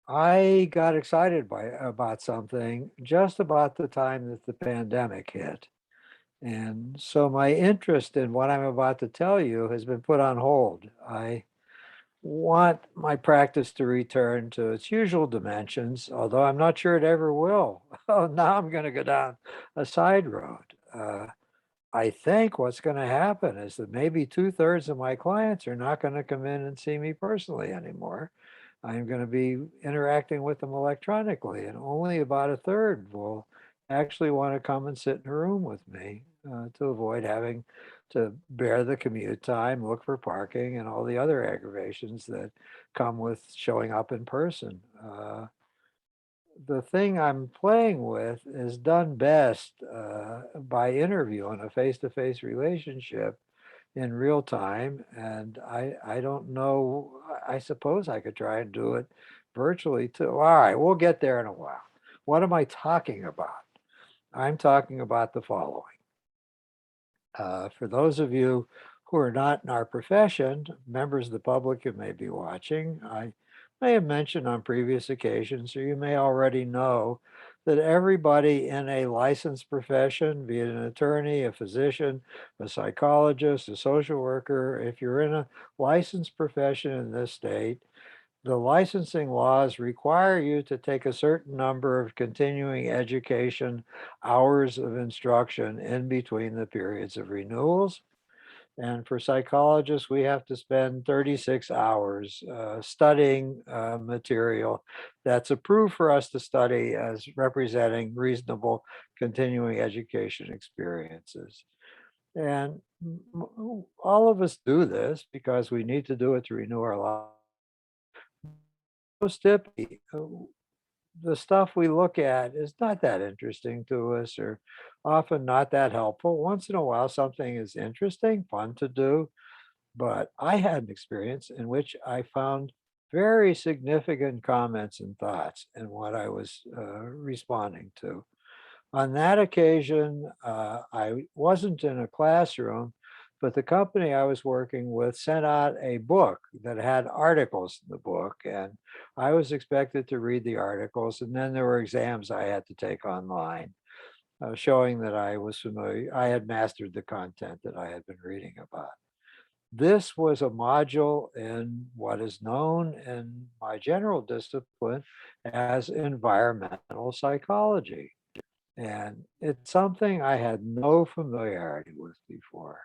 I got excited about something just about the time that the pandemic hit. And so my interest in what I'm about to tell you has been put on hold. I want my practice to return to its usual dimensions, although I'm not sure it ever will. Oh, now I'm going to go down a side road. I think what's going to happen is that maybe two-thirds of my clients are not going to come in and see me personally anymore. I'm going to be interacting with them electronically, and only about a third will actually want to come and sit in a room with me to avoid having to bear the commute time, look for parking, and all the other aggravations that come with showing up in person. The thing I'm playing with is done best by interview in a face-to-face relationship in real time. And I don't know, I suppose I could try and do it virtually too. All right, we'll get there in a while. What am I talking about? I'm talking about the following. For those of you who are not in our profession, members of the public who may be watching, I may have mentioned on previous occasions, or you may already know, that everybody in a licensed profession, be it an attorney, a physician, a psychologist, a social worker, if you're in a licensed profession in this state, the licensing laws require you to take a certain number of continuing education hours of instruction in between the periods of renewals. And for psychologists, we have to spend 36 hours studying material that's approved for us to study as representing reasonable continuing education experiences. And all of us do this because we need to do it to renew our lives. Most typically, the stuff we look at is not that interesting to us or often not that helpful. Once in a while, something is interesting, fun to do, but I had an experience in which I found very significant comments and thoughts in what I was responding to. On that occasion, I wasn't in a classroom, but the company I was working with sent out a book that had articles in the book, and I was expected to read the articles, and then there were exams I had to take online, showing that I was familiar, I had mastered the content that I had been reading about. This was a module in what is known in my general discipline as environmental psychology. And it's something I had no familiarity with before.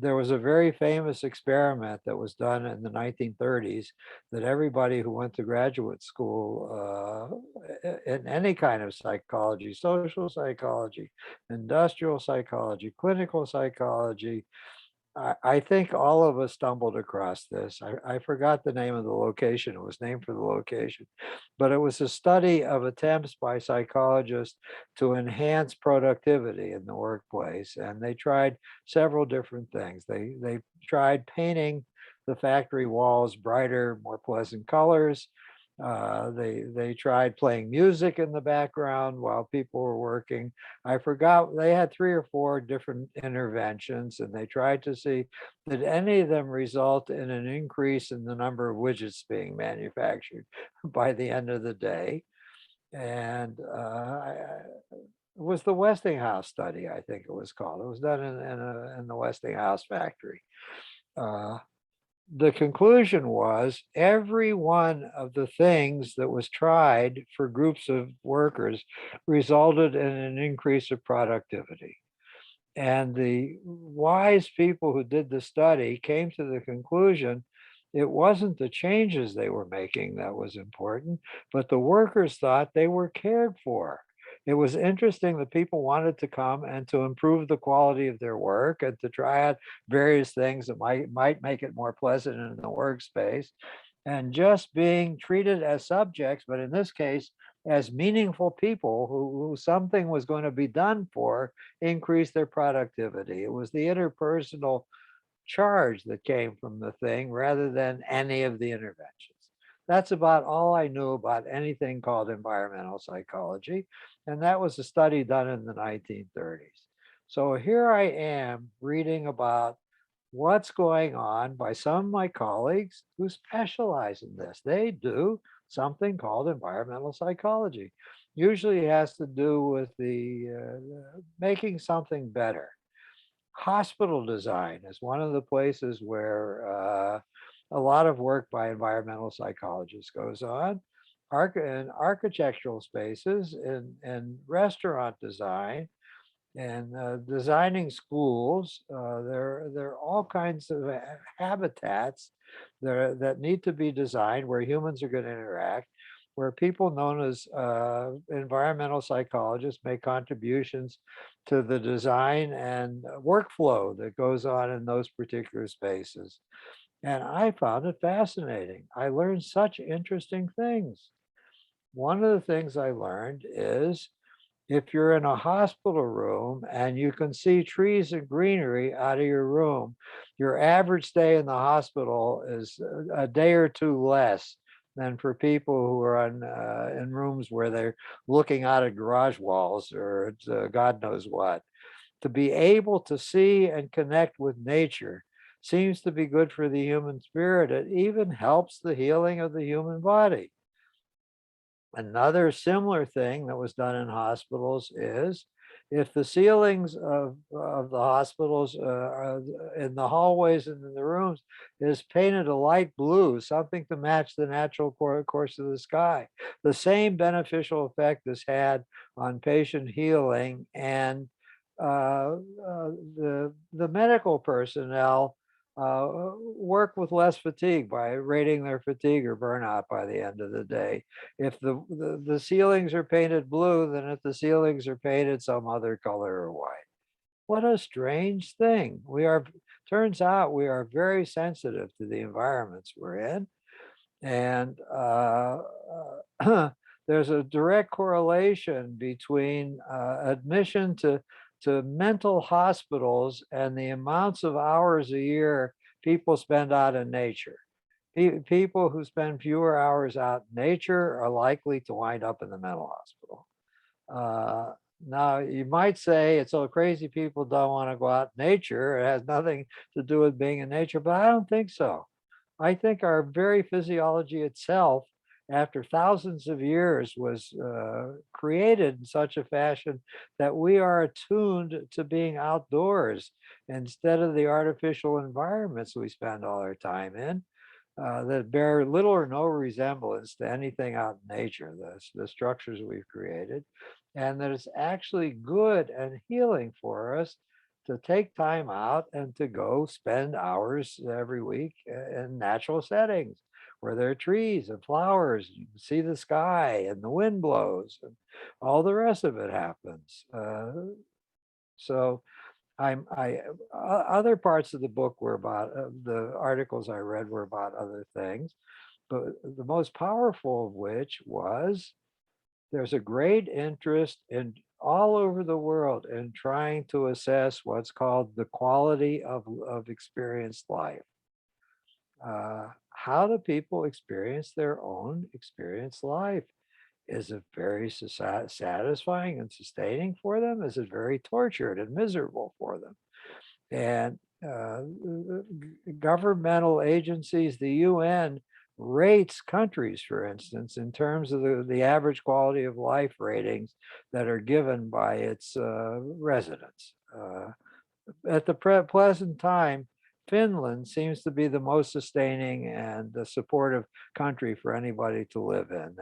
There was a very famous experiment that was done in the 1930s that everybody who went to graduate school in any kind of psychology, social psychology, industrial psychology, clinical psychology, I think all of us stumbled across this. I forgot the name of the location. It was named for the location, but it was a study of attempts by psychologists to enhance productivity in the workplace. And they tried several different things. They tried painting the factory walls brighter, more pleasant colors. They tried playing music in the background while people were working. I forgot, they had 3 or 4 different interventions, and they tried to see did any of them result in an increase in the number of widgets being manufactured by the end of the day. And it was the Westinghouse study, I think it was called. It was done in the Westinghouse factory. Uh, the conclusion was every one of the things that was tried for groups of workers resulted in an increase of productivity. And the wise people who did the study came to the conclusion it wasn't the changes they were making that was important, but the workers thought they were cared for. It was interesting that people wanted to come and to improve the quality of their work and to try out various things that might make it more pleasant in the workspace. And just being treated as subjects, but in this case, as meaningful people who something was going to be done for, increase their productivity. It was the interpersonal charge that came from the thing rather than any of the interventions. That's about all I knew about anything called environmental psychology. And that was a study done in the 1930s. So here I am reading about what's going on by some of my colleagues who specialize in this. They do something called environmental psychology. Usually it has to do with the making something better. Hospital design is one of the places where a lot of work by environmental psychologists goes on. In architectural spaces, in restaurant design, and designing schools. There are all kinds of habitats that need to be designed where humans are going to interact, where people known as environmental psychologists make contributions to the design and workflow that goes on in those particular spaces. And I found it fascinating. I learned such interesting things. One of the things I learned is if you're in a hospital room and you can see trees and greenery out of your room, your average stay in the hospital is a day or two less than for people who are in rooms where they're looking out at garage walls or God knows what. To be able to see and connect with nature seems to be good for the human spirit. It even helps the healing of the human body. Another similar thing that was done in hospitals is if the ceilings of the hospitals in the hallways and in the rooms is painted a light blue, something to match the natural course of the sky, the same beneficial effect is had on patient healing and the medical personnel work with less fatigue by rating their fatigue or burnout by the end of the day. If the ceilings are painted blue, then if the ceilings are painted some other color or white. What a strange thing. Turns out we are very sensitive to the environments we're in. And there's a direct correlation between admission to mental hospitals and the amounts of hours a year people spend out in nature. People who spend fewer hours out in nature are likely to wind up in the mental hospital. Now, you might say it's so crazy people don't want to go out in nature. It has nothing to do with being in nature, but I don't think so. I think our very physiology itself, after thousands of years, was created in such a fashion that we are attuned to being outdoors instead of the artificial environments we spend all our time in that bear little or no resemblance to anything out in nature, the structures we've created, and that it's actually good and healing for us to take time out and to go spend hours every week in natural settings where there are trees and flowers, you can see the sky and the wind blows and all the rest of it happens. So other parts of the book were about the articles I read were about other things, but the most powerful of which was there's a great interest in all over the world in trying to assess what's called the quality of experienced life. How do people experience their own experienced life? Is it very satisfying and sustaining for them? Is it very tortured and miserable for them? And governmental agencies, the UN rates countries, for instance, in terms of the average quality of life ratings that are given by its residents. At the present time, Finland seems to be the most sustaining and the supportive country for anybody to live in.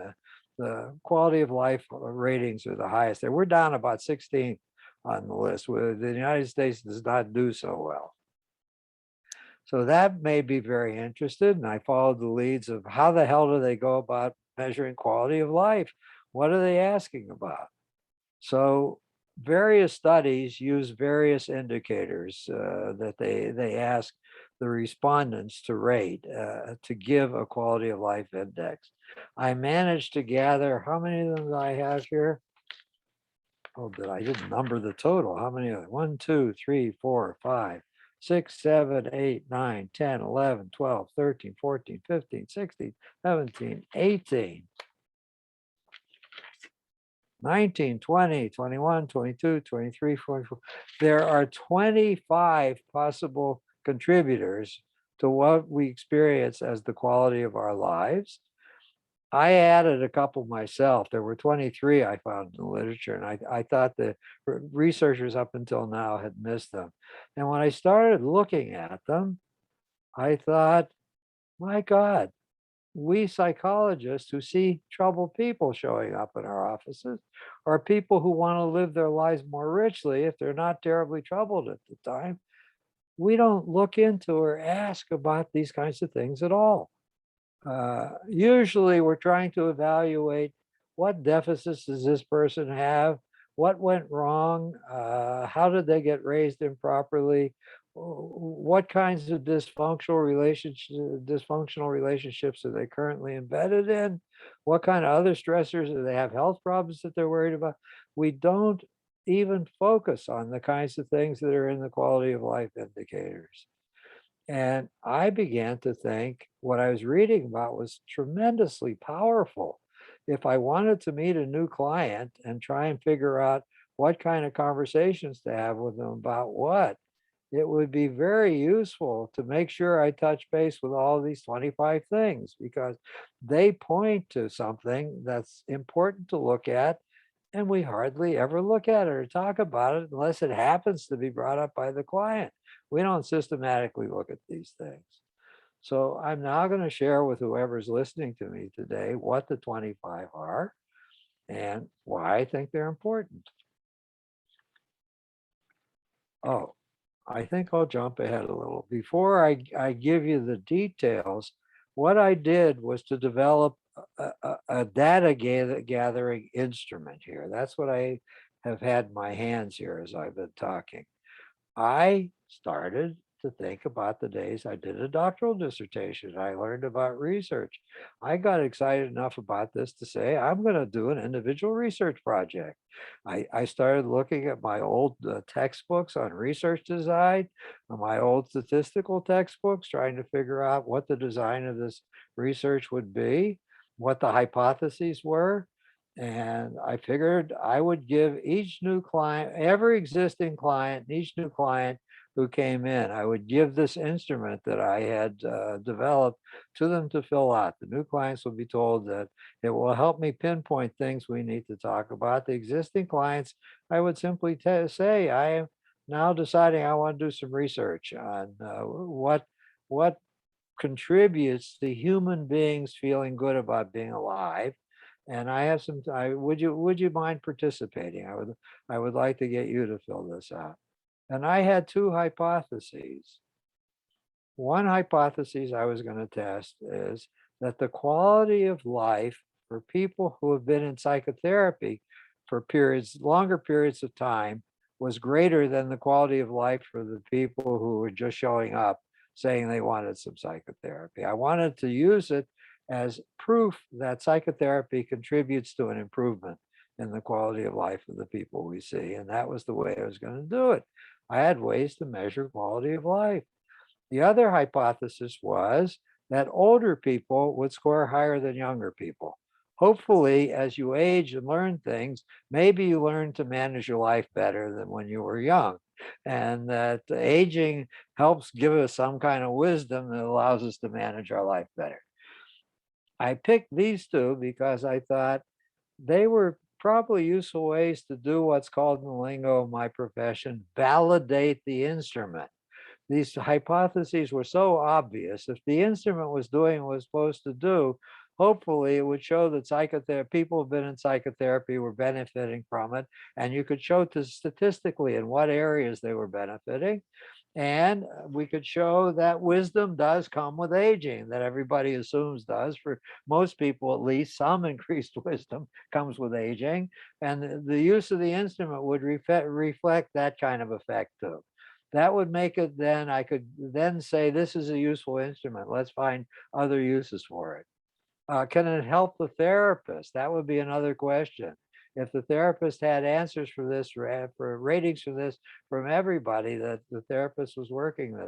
The quality of life ratings are the highest there. We're down about 16 on the list, where the United States does not do so well. So that made me very interested, and I followed the leads of how the hell do they go about measuring quality of life? What are they asking about? So various studies use various indicators that they ask the respondents to rate to give a quality of life index. I managed to gather, how many of them do I have here? Oh, I didn't number the total. How many? 1, 2, 3, 4, 5, 6, 7, 8, 9, 10, 11, 12, 13, 14, 15, 16, 17, 18. 19, 20, 21, 22, 23, 24. There are 25 possible contributors to what we experience as the quality of our lives. I added a couple myself. There were 23 I found in the literature, and I thought the researchers up until now had missed them. And when I started looking at them, I thought, my God, we psychologists who see troubled people showing up in our offices are people who want to live their lives more richly if they're not terribly troubled at the time. We don't look into or ask about these kinds of things at all. Usually we're trying to evaluate what deficits does this person have, what went wrong, how did they get raised improperly, what kinds of dysfunctional relationships are they currently embedded in, what kind of other stressors, do they have health problems that they're worried about. We don't even focus on the kinds of things that are in the quality of life indicators. And I began to think what I was reading about was tremendously powerful. If I wanted to meet a new client and try and figure out what kind of conversations to have with them about what, it would be very useful to make sure I touch base with all these 25 things because they point to something that's important to look at. And we hardly ever look at it or talk about it unless it happens to be brought up by the client. We don't systematically look at these things. So I'm now going to share with whoever's listening to me today what the 25 are and why I think they're important. Oh, I think I'll jump ahead a little. Before I give you the details, what I did was to develop a data gathering instrument here. That's what I have had in my hands here as I've been talking. I started to think about the days I did a doctoral dissertation. I learned about research. I got excited enough about this to say, I'm going to do an individual research project. I started looking at my old textbooks on research design, my old statistical textbooks, trying to figure out what the design of this research would be, what the hypotheses were. And I figured I would give each new client, every existing client, each new client who came in, I would give this instrument that I had developed to them to fill out. The new clients will be told that it will help me pinpoint things we need to talk about. The existing clients, I would simply say, I am now deciding I want to do some research on what contributes to human beings feeling good about being alive. And I have some, would you mind participating? I would like to get you to fill this out. And I had two hypotheses. One hypothesis I was going to test is that the quality of life for people who have been in psychotherapy for periods, longer periods of time, was greater than the quality of life for the people who were just showing up saying they wanted some psychotherapy. I wanted to use it as proof that psychotherapy contributes to an improvement in the quality of life of the people we see. And that was the way I was going to do it. I had ways to measure quality of life. The other hypothesis was that older people would score higher than younger people. Hopefully, as you age and learn things, maybe you learn to manage your life better than when you were young. And that aging helps give us some kind of wisdom that allows us to manage our life better. I picked these two because I thought they were probably useful ways to do what's called in the lingo of my profession, validate the instrument. These hypotheses were so obvious. If the instrument was doing what it was supposed to do, hopefully it would show that psychotherapy, people who've been in psychotherapy were benefiting from it. And you could show statistically in what areas they were benefiting. And we could show that wisdom does come with aging, that everybody assumes does. For most people, at least, some increased wisdom comes with aging. And the use of the instrument would reflect that kind of effect too. That would make it then, I could then say, this is a useful instrument. Let's find other uses for it. Can it help the therapist? That would be another question. If the therapist had answers for this, for ratings for this from everybody that the therapist was working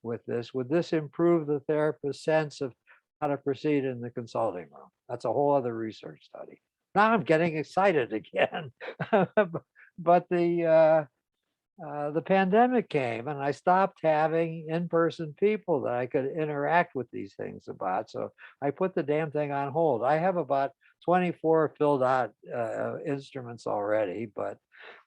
with this, would this improve the therapist's sense of how to proceed in the consulting room? That's a whole other research study. Now I'm getting excited again. But The pandemic came and I stopped having in-person people that I could interact with these things about. So I put the damn thing on hold. I have about 24 filled out instruments already, but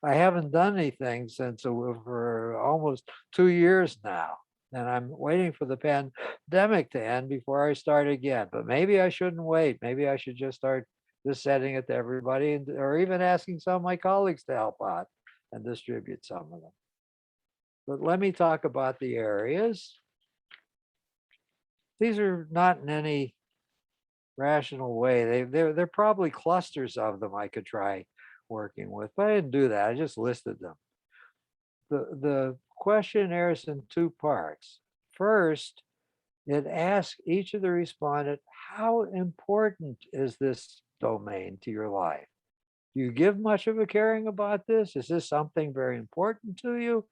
I haven't done anything since for almost 2 years now. And I'm waiting for the pandemic to end before I start again. But maybe I shouldn't wait. Maybe I should just start just sending it to everybody or even asking some of my colleagues to help out and distribute some of them. But let me talk about the areas. These are not in any rational way. They're probably clusters of them I could try working with, but I didn't do that. I just listed them. The questionnaire is in two parts. First, it asks each of the respondent, how important is this domain to your life? Do you give much of a caring about this? Is this something very important to you?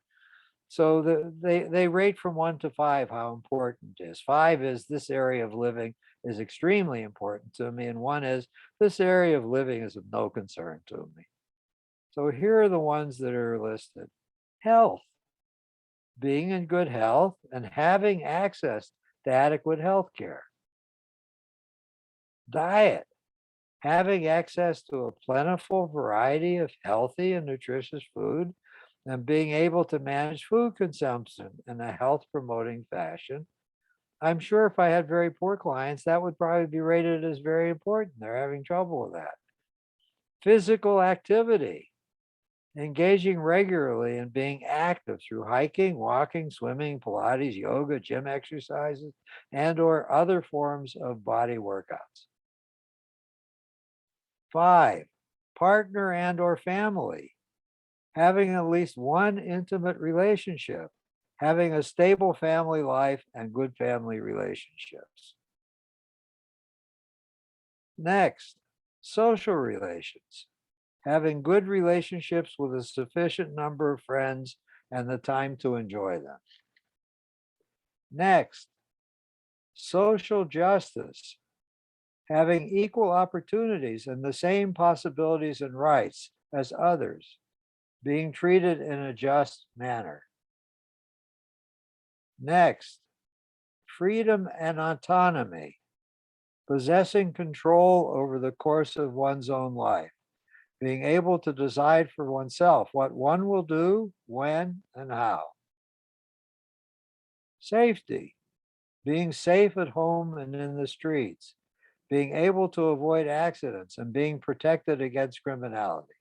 So they rate from 1 to 5 how important it is. 5 is this area of living is extremely important to me, and 1 is this area of living is of no concern to me. So here are the ones that are listed. Health, being in good health and having access to adequate health care. Diet, having access to a plentiful variety of healthy and nutritious food and being able to manage food consumption in a health promoting fashion. I'm sure if I had very poor clients, that would probably be rated as very important. They're having trouble with that. Physical activity, engaging regularly and being active through hiking, walking, swimming, Pilates, yoga, gym exercises, and or other forms of body workouts. 5, partner and or family, having at least one intimate relationship, having a stable family life and good family relationships. Next, social relations, having good relationships with a sufficient number of friends and the time to enjoy them. Next, social justice, having equal opportunities and the same possibilities and rights as others, being treated in a just manner. Next, freedom and autonomy, possessing control over the course of one's own life, being able to decide for oneself what one will do, when, and how. Safety, being safe at home and in the streets, being able to avoid accidents and being protected against criminality.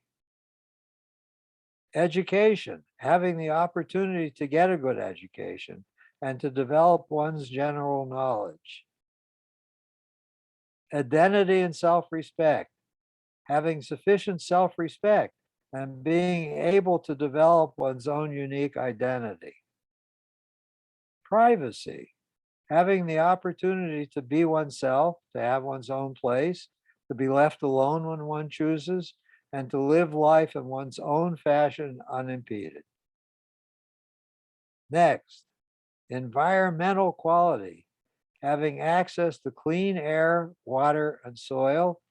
Education, having the opportunity to get a good education and to develop one's general knowledge. Identity and self-respect, having sufficient self-respect and being able to develop one's own unique identity. Privacy, having the opportunity to be oneself, to have one's own place, to be left alone when one chooses, and to live life in one's own fashion unimpeded. Next, environmental quality, having access to clean air, water, and soil,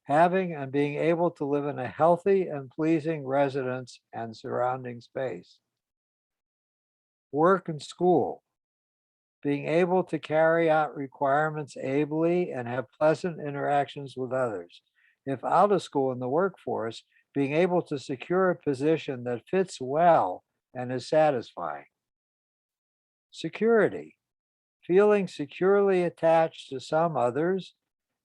having and being able to live in a healthy and pleasing residence and surrounding space. Work and school, being able to carry out requirements ably and have pleasant interactions with others. If out of school in the workforce, being able to secure a position that fits well and is satisfying. Security, feeling securely attached to some others,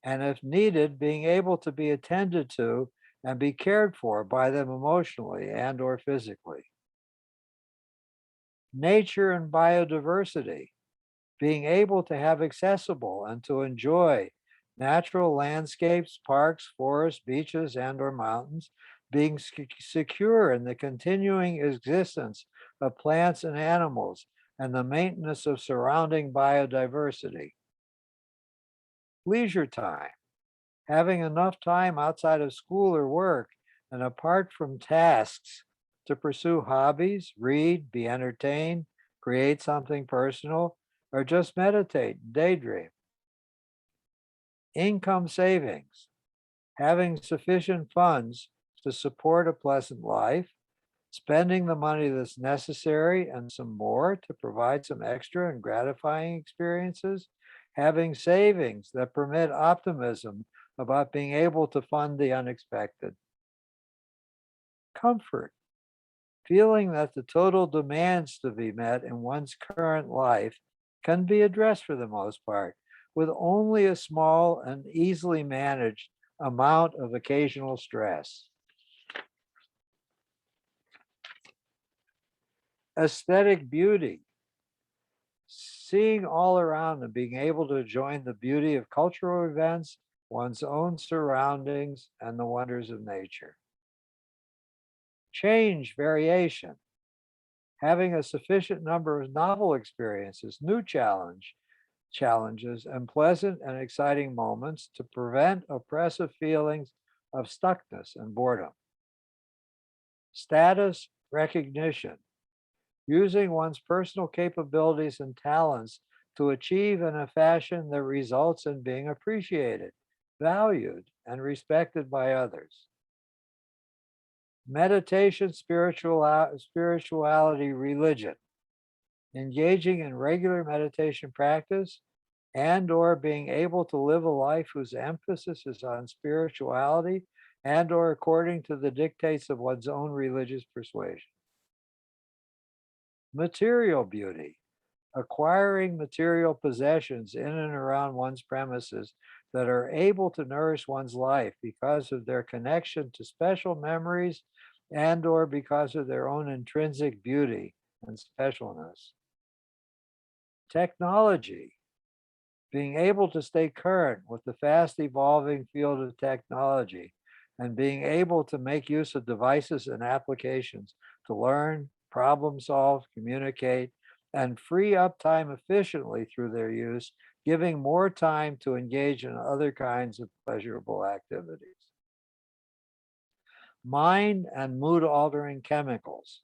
and if needed, being able to be attended to and be cared for by them emotionally and or physically. Nature and biodiversity, being able to have accessible and to enjoy natural landscapes, parks, forests, beaches, and or mountains, being secure in the continuing existence of plants and animals and the maintenance of surrounding biodiversity. Leisure time, having enough time outside of school or work and apart from tasks to pursue hobbies, read, be entertained, create something personal, or just meditate, daydream. Income savings, having sufficient funds to support a pleasant life, spending the money that's necessary and some more to provide some extra and gratifying experiences, having savings that permit optimism about being able to fund the unexpected, comfort, feeling that the total demands to be met in one's current life can be addressed for the most part with only a small and easily managed amount of occasional stress. Aesthetic beauty, seeing all around and being able to join the beauty of cultural events, one's own surroundings, and the wonders of nature. Change, variation, having a sufficient number of novel experiences, new challenges, and pleasant and exciting moments to prevent oppressive feelings of stuckness and boredom. Status, recognition, using one's personal capabilities and talents to achieve in a fashion that results in being appreciated, valued, and respected by others. Meditation, spirituality, religion, engaging in regular meditation practice and or being able to live a life whose emphasis is on spirituality and or according to the dictates of one's own religious persuasion. Material beauty, acquiring material possessions in and around one's premises that are able to nourish one's life because of their connection to special memories and or because of their own intrinsic beauty and specialness. Technology, being able to stay current with the fast evolving field of technology and being able to make use of devices and applications to learn, problem solve, communicate, and free up time efficiently through their use, giving more time to engage in other kinds of pleasurable activities. Mind and mood altering chemicals,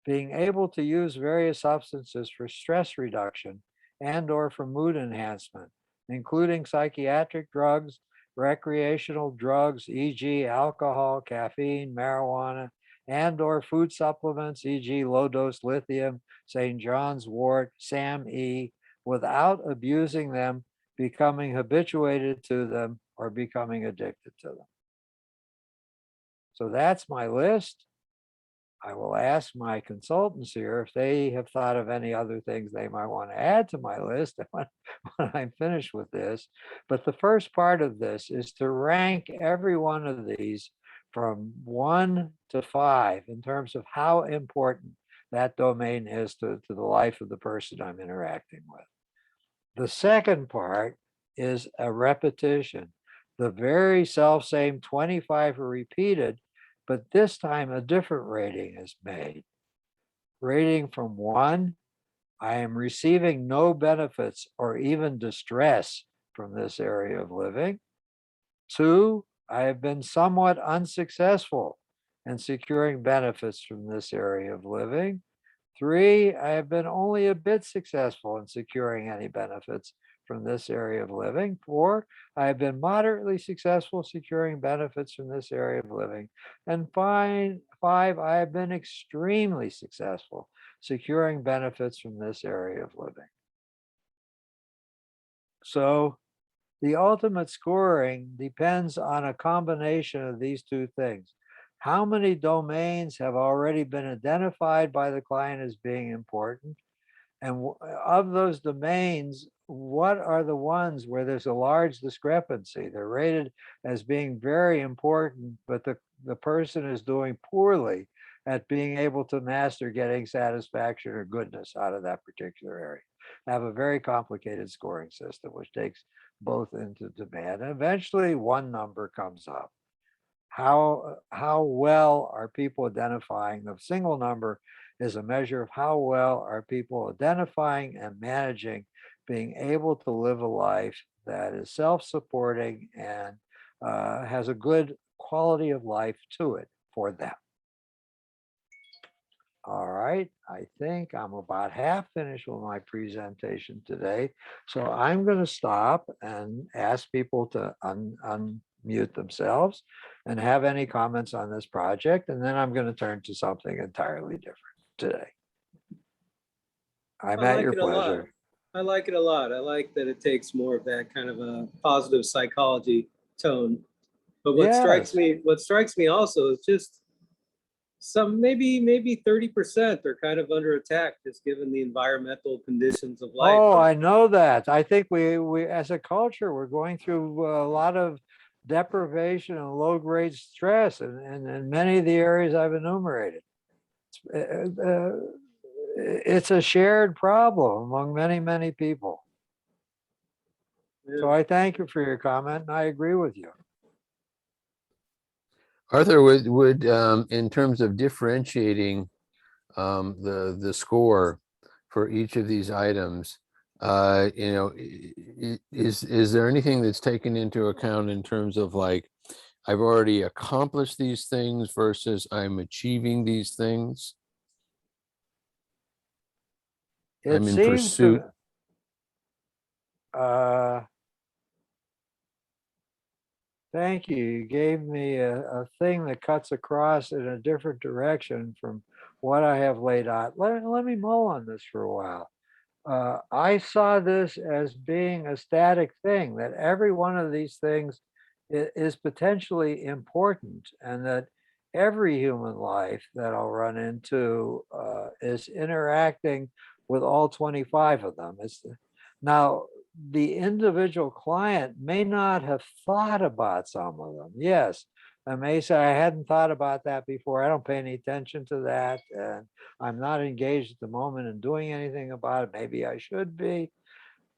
being able to use various substances for stress reduction and or for mood enhancement, including psychiatric drugs, recreational drugs, e.g. alcohol, caffeine, marijuana, and or food supplements, e.g. low-dose lithium, St. John's wort, SAM-E, without abusing them, becoming habituated to them, or becoming addicted to them. So that's my list. I will ask my consultants here if they have thought of any other things they might want to add to my list when I'm finished with this. But the first part of this is to rank every one of these from 1 to 5 in terms of how important that domain is to the life of the person I'm interacting with. The second part is a repetition. The very self same 25 are repeated, but this time a different rating is made. Rating from 1, I am receiving no benefits or even distress from this area of living. 2, I have been somewhat unsuccessful in securing benefits from this area of living. 3, I have been only a bit successful in securing any benefits from this area of living. 4, I have been moderately successful securing benefits from this area of living. And 5, I have been extremely successful securing benefits from this area of living. So the ultimate scoring depends on a combination of these two things. How many domains have already been identified by the client as being important? And of those domains, what are the ones where there's a large discrepancy? They're rated as being very important, but the person is doing poorly at being able to master getting satisfaction or goodness out of that particular area. I have a very complicated scoring system, which takes both into demand. And eventually one number comes up. How well are people identifying? The single number is a measure of how well are people identifying and managing being able to live a life that is self-supporting and has a good quality of life to it for them. All right, I think I'm about half finished with my presentation today. So I'm going to stop and ask people to mute themselves and have any comments on this project. And then I'm going to turn to something entirely different today. I'm I at like your it a lot. pleasure. I like it a lot. I like that it takes more of that kind of a positive psychology tone. But Yes. what strikes me also is just some maybe 30% are kind of under attack, just given the environmental conditions of life. Oh, And I know that. I think we as a culture, we're going through a lot of deprivation and low grade stress in many of the areas I've enumerated. Uh, uh, it's a shared problem among many, many people. So yeah. I thank you for your comment, and I agree with you. Arthur, would in terms of differentiating the score for each of these items, is there anything that's taken into account in terms of like, I've already accomplished these things versus I'm achieving these things? It I'm in seems pursuit. to, uh, thank you. You gave me a thing that cuts across in a different direction from what I have laid out. Let me mull on this for a while. I saw this as being a static thing, that every one of these things is potentially important, and that every human life that I'll run into is interacting with all 25 of them. Now, the individual client may not have thought about some of them. Yes, I may say, I hadn't thought about that before. I don't pay any attention to that. And I'm not engaged at the moment in doing anything about it. Maybe I should be.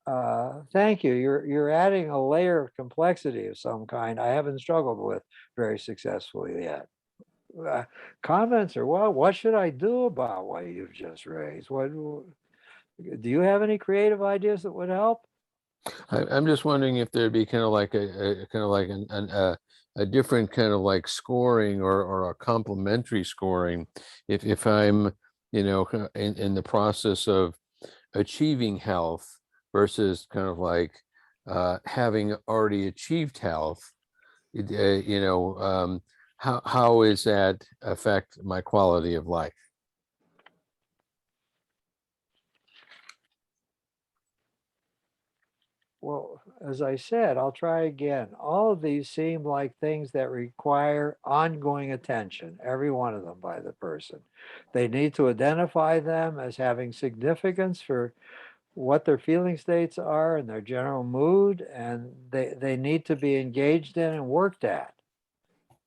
Thank you. You're adding a layer of complexity of some kind I haven't struggled with very successfully yet. Uh, Comments or what should I do about what you've just raised? What do you have any creative ideas that would help? I'm just wondering if there'd be kind of like a kind of like a different kind of like scoring or a complementary scoring if I'm in the process of achieving health versus kind of like having already achieved health. How is that affect my quality of life? Well, as I said, I'll try again. All of these seem like things that require ongoing attention, every one of them by the person. They need to identify them as having significance for what their feeling states are and their general mood, and they need to be engaged in and worked at.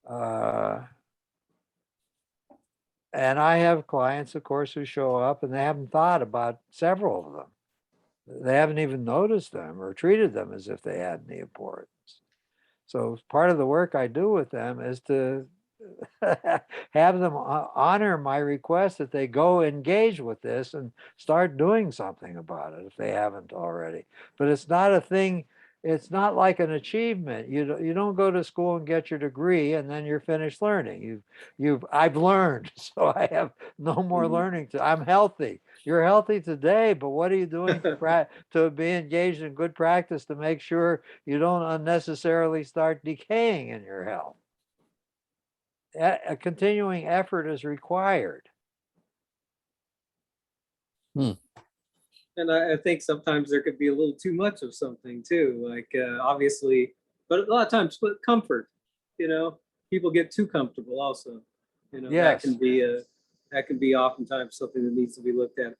Uh, and I have clients, of course, who show up and they haven't thought about several of them. They haven't even noticed them or treated them as if they had any importance. So part of the work I do with them is to have them honor my request that they go engage with this and start doing something about it if they haven't already. But it's not a thing, it's not like an achievement. You don't go to school and get your degree and then you're finished learning. I've learned, so I have no more learning to. I'm healthy. You're healthy today, but what are you doing to be engaged in good practice to make sure you don't unnecessarily start decaying in your health? A continuing effort is required. Hmm. And I think sometimes there could be a little too much of something too, like obviously, but a lot of times, but comfort, people get too comfortable also. That can Yes. be oftentimes something that needs to be looked at.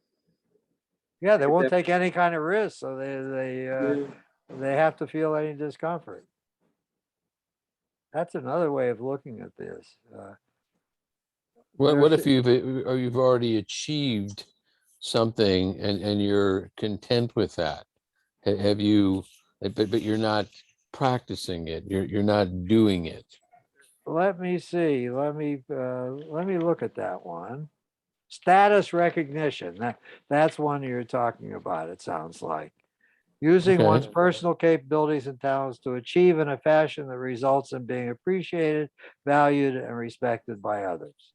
Yeah, they won't That- take any kind of risk, so yeah. they have to feel any discomfort. That's another way of looking at this. What There's if you've already achieved something and you're content with that? Have you, but you're not practicing it. You're not doing it. Let me see. Let me look at that one. Status recognition. That's one you're talking about, it sounds like. Using Okay. one's personal capabilities and talents to achieve in a fashion that results in being appreciated, valued, and respected by others.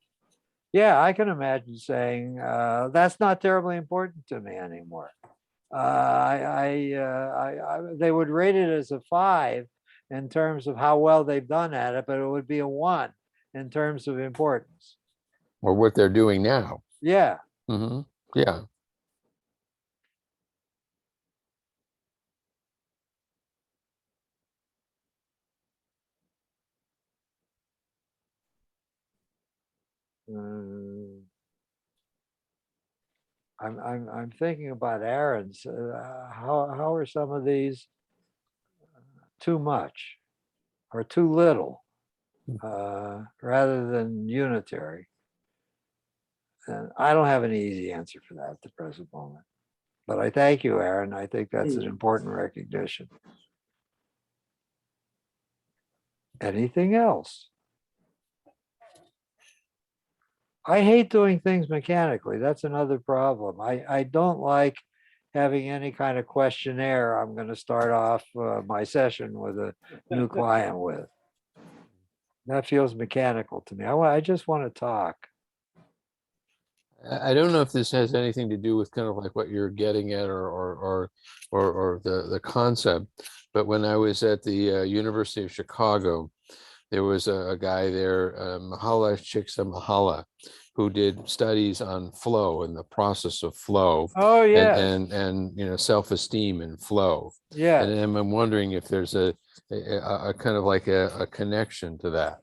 Yeah, I can imagine saying, that's not terribly important to me anymore. They would rate it as a 5 in terms of how well they've done at it, but it would be a 1 in terms of importance. Or what they're doing now. Yeah. Hmm. Yeah. Mm. I'm thinking about Aaron's. How are some of these too much or too little, rather than unitary? And I don't have an easy answer for that at the present moment. But I thank you, Aaron. I think that's an important recognition. Anything else? I hate doing things mechanically. That's another problem. I don't like having any kind of questionnaire I'm going to start off my session with a new client with. That feels mechanical to me. I just want to talk. I don't know if this has anything to do with kind of like what you're getting at or the concept, but when I was at the University of Chicago, there was a guy there, Mahala Csikszentmihalyi, who did studies on flow and the process of flow Oh, yes. and you know, self-esteem and flow. Yes. And I'm wondering if there's a kind of like a connection to that.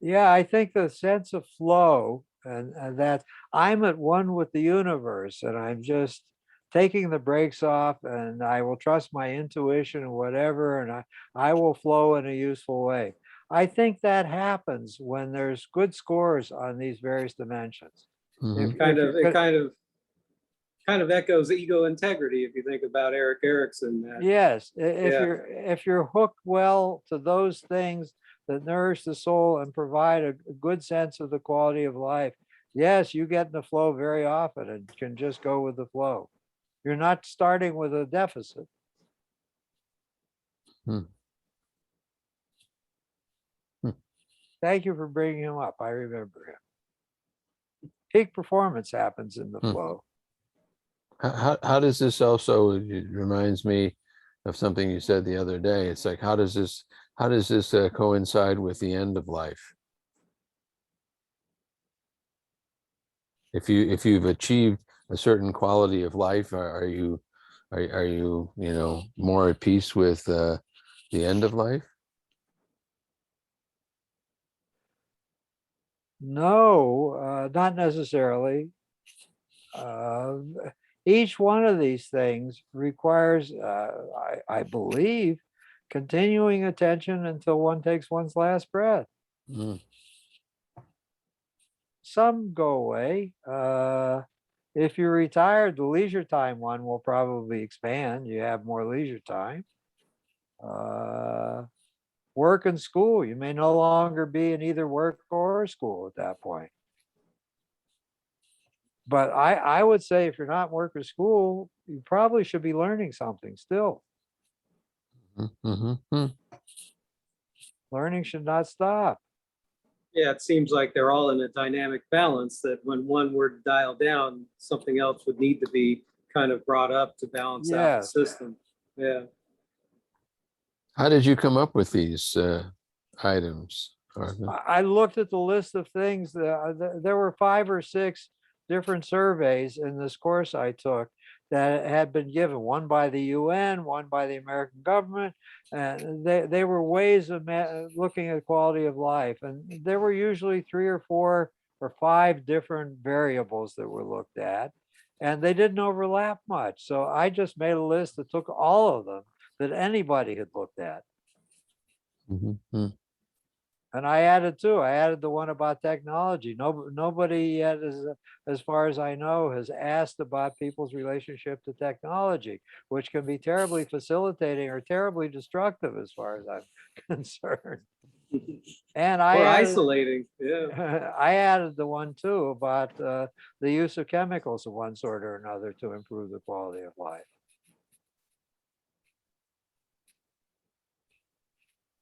Yeah, I think the sense of flow and that I'm at one with the universe and I'm just taking the brakes off and I will trust my intuition or whatever, and I will flow in a useful way. I think that happens when there's good scores on these various dimensions. Mhm. It kind of echoes ego integrity if you think about Eric Erickson. Yes, Yeah. if you're hooked well to those things that nourish the soul and provide a good sense of the quality of life, yes, you get in the flow very often and can just go with the flow. You're not starting with a deficit. Hmm. Hmm. Thank you for bringing him up. I remember him. Peak performance happens in the Hmm. flow. How does this also, it reminds me of something you said the other day. It's like, how does this coincide with the end of life? If you've achieved a certain quality of life, are you you know, more at peace with the end of life? No, not necessarily. Uh, each one of these things requires, I believe, continuing attention until one takes one's last breath. Mm. Some go away. If you're retired, the leisure time one will probably expand. You have more leisure time. Work and school, you may no longer be in either work or school at that point. But I would say if you're not in work or school, you probably should be learning something still. Mm-hmm. Learning should not stop. Yeah, it seems like they're all in a dynamic balance that when one were to dial down, something else would need to be kind of brought up to balance out the Yes. system. Yeah. How did you come up with these items, Arthur? I looked at the list of things. There were 5 or 6 different surveys in this course I took that had been given, one by the UN, one by the American government. And they were ways of looking at quality of life. And there were usually 3 or 4 or 5 different variables that were looked at. And they didn't overlap much. So I just made a list that took all of them that anybody had looked at. Mm-hmm. And I added 2. I added the one about technology. Nobody yet, as far as I know, has asked about people's relationship to technology, which can be terribly facilitating or terribly destructive as far as I'm concerned. And I Or added, isolating. Yeah. I added the one too about the use of chemicals of one sort or another to improve the quality of life.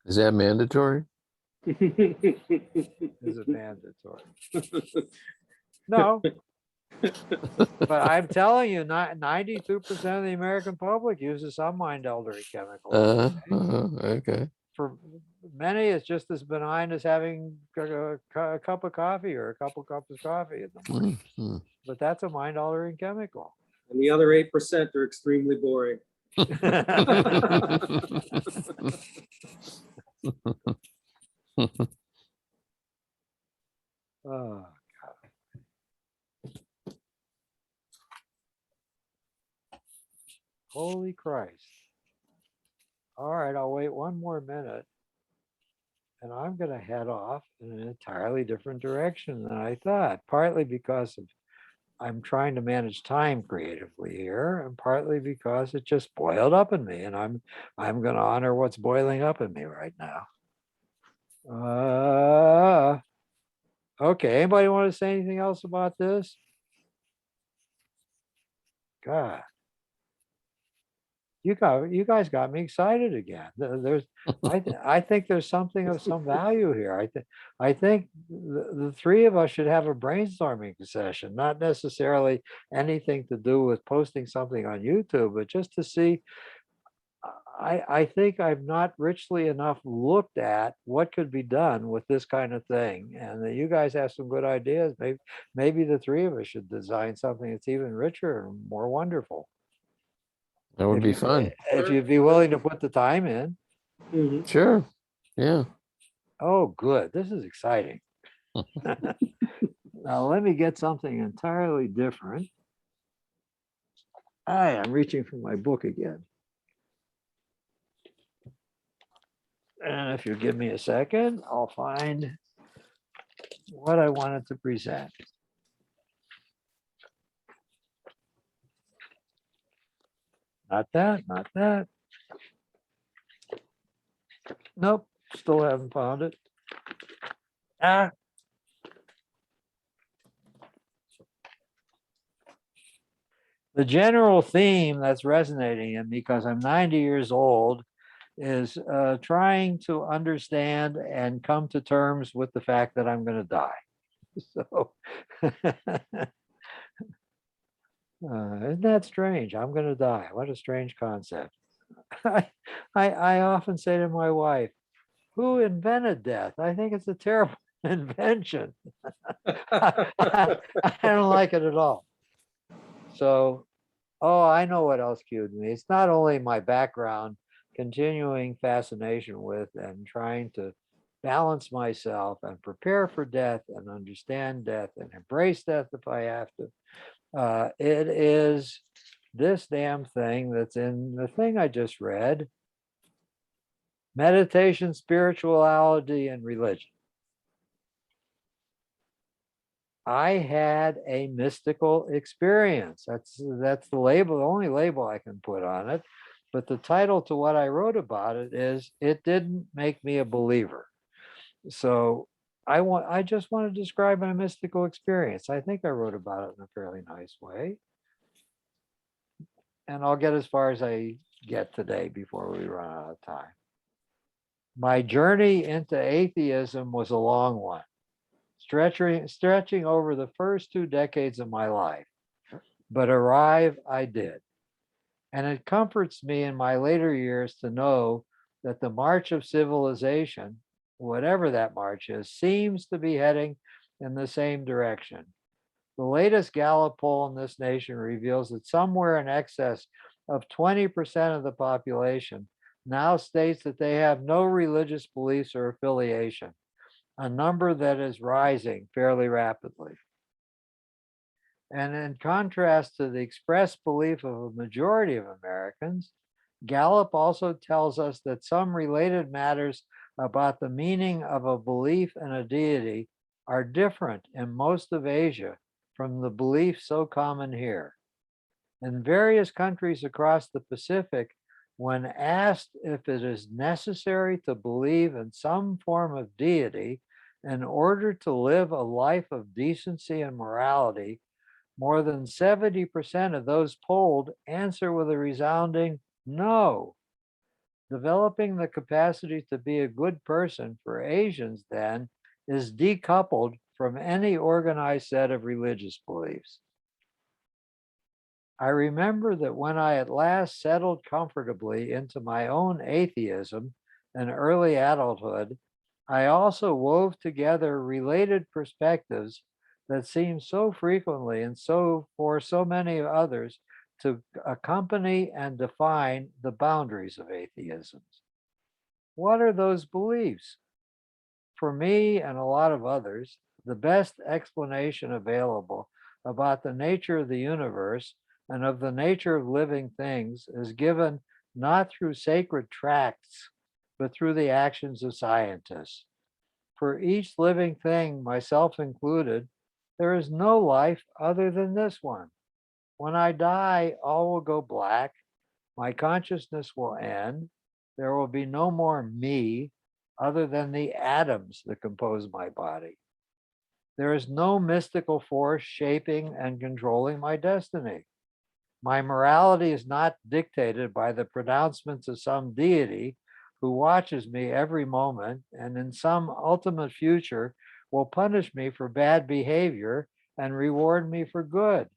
Is that mandatory? Is it mandatory? No, But I'm telling you, not 92% of the American public uses some mind-altering chemical. Okay. For many, it's just as benign as having a cup of coffee or a couple cups of coffee in the morning. Mhm. But that's a mind-altering chemical. And the other 8% are extremely boring. Oh, holy Christ. All right, I'll wait one more minute. And I'm going to head off in an entirely different direction than I thought, partly because of I'm trying to manage time creatively here, and partly because it just boiled up in me, and I'm going to honor what's boiling up in me right now. Okay, anybody want to say anything else about this? God, you guys got me excited again. I think there's something of some value here. I think the three of us should have a brainstorming session, not necessarily anything to do with posting something on YouTube, but just to see. I think I've not richly enough looked at what could be done with this kind of thing, and that you guys have some good ideas. Maybe the three of us should design something that's even richer and more wonderful. That would be fun. If you'd be willing to put the time in. Mhm. Sure. Yeah. Oh, good. This is exciting. Now let me get something entirely different. I'm reaching for my book again. And if you give me a second, I'll find what I wanted to present. Not that, not that. Nope, still haven't found it. Ah. The general theme that's resonating in me, because I'm 90 years old, is trying to understand and come to terms with the fact that I'm going to die. So, isn't that strange? I'm going to die. What a strange concept. I often say to my wife, who invented death? I think it's a terrible invention. I don't like it at all. So, oh, I know what else cued me. It's not only my background, continuing fascination with and trying to balance myself and prepare for death and understand death and embrace death if I have to. It is this damn thing that's in the thing I just read: meditation, spirituality, and religion. I had a mystical experience. That's the label, the only label I can put on it. But the title to what I wrote about it is "It Didn't Make Me a Believer." So I just want to describe my mystical experience. I think I wrote about it in a fairly nice way. And I'll get as far as I get today before we run out of time. My journey into atheism was a long one, stretching over the first 2 decades of my life, but arrive I did. And it comforts me in my later years to know that the march of civilization, whatever that march is, seems to be heading in the same direction. The latest Gallup poll in this nation reveals that somewhere in excess of 20% of the population now states that they have no religious beliefs or affiliation, a number that is rising fairly rapidly. And in contrast to the expressed belief of a majority of Americans, Gallup also tells us that some related matters about the meaning of a belief in a deity are different in most of Asia from the belief so common here. In various countries across the Pacific, when asked if it is necessary to believe in some form of deity in order to live a life of decency and morality, more than 70% of those polled answer with a resounding no. Developing the capacity to be a good person for Asians, then, is decoupled from any organized set of religious beliefs. I remember that when I at last settled comfortably into my own atheism in early adulthood, I also wove together related perspectives that seem so frequently and so for so many others to accompany and define the boundaries of atheisms. What are those beliefs? For me and a lot of others, the best explanation available about the nature of the universe and of the nature of living things is given not through sacred tracts, but through the actions of scientists. For each living thing, myself included, there is no life other than this one. When I die, all will go black, my consciousness will end, there will be no more me other than the atoms that compose my body. There is no mystical force shaping and controlling my destiny. My morality is not dictated by the pronouncements of some deity who watches me every moment and in some ultimate future will punish me for bad behavior and reward me for good.